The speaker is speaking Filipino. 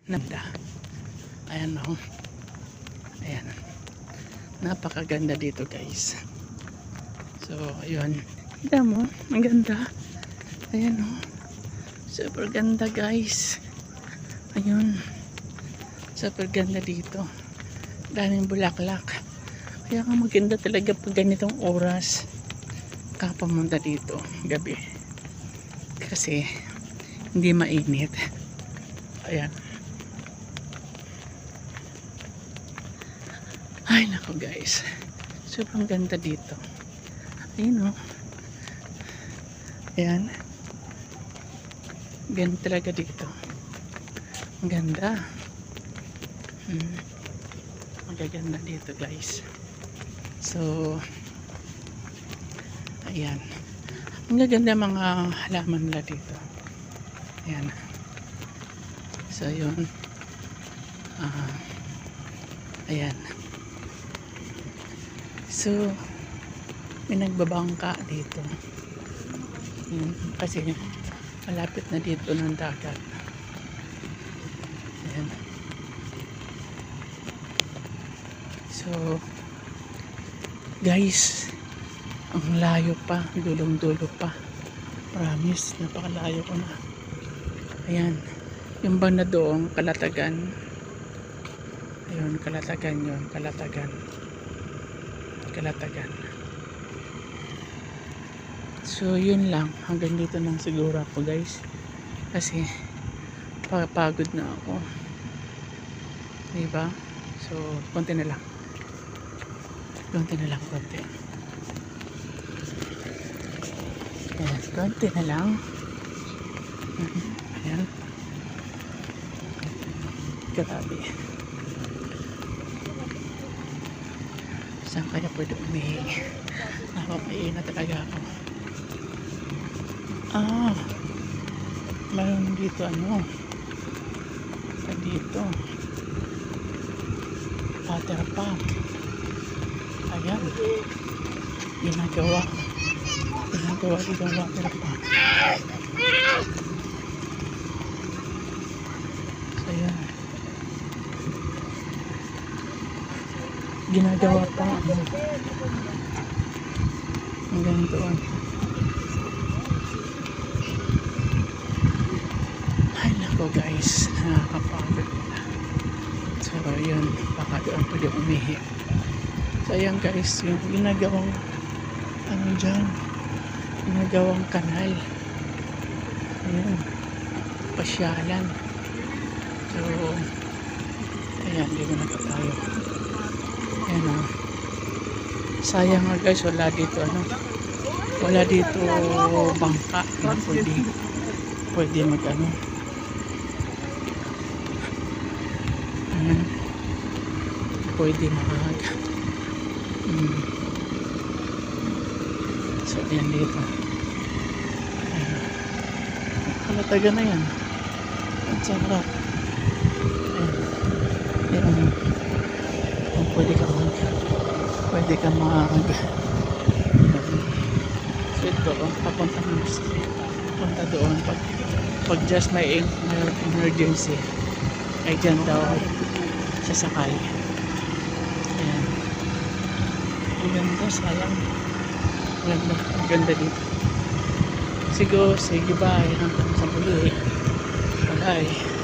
Nanda. Ayan o. Ayan. Napakaganda dito guys. So, ayun. Kita mo, ang ganda. Ayan o. Super ganda guys. Ayun. Super ganda dito. Daming bulaklak. Kaya nga maganda talaga pag ganitong oras ka pumunta dito gabi. Kasi hindi mainit. Ayan. Ay nako guys. Sobrang ganda dito. Ayun o. Ayan. Ganda talaga dito. Ang ganda. Ang gaganda dito guys. So ayan. Ang gaganda mga halaman nila dito. Ayan. So yun. Ayan. So may nagbabangka dito. Kasi malapit na dito ng dagat. Ayan. So guys, ang layo pa, dulong-dulo pa. Promise, napakalayo ko na. Ayan. Yung banda doon, Kalatagan. Ayun, Kalatagan yun. Kalatagan. So, yun lang. Hanggang dito lang siguro ako guys. Kasi, pagod na ako. Diba? So, konti na lang. Konti. Ayan, konti na lang. Ayan. Grabe. Saan kaya pwede umihi? Nakapaiina talaga ako. Mayroon dito dito. Water pump. Ayan. Ginagawa dito ang water pump. So, ayan. Ginagawa pa hanggang doon. Ay nako guys, nakakapagod na. So yun, baka doon pwede umihi. So ayan guys, yung ginagawang ginagawang kanal. Ayan, pasyalan. So ayan, dito na tayo. Ayan o. Sayang nga guys, wala dito bangka na pwede mag ayan, pwede mag so ayan dito. Ayan. Kalatagan na yan. Ang sarap. Ayan. Pwede ka mag so ito papunta doon pag just may emergency ay dyan daw sasakay. Ayan. Ang ganda, sayang. Ang ganda dito. Sige bye hanggang sa muli. Bye.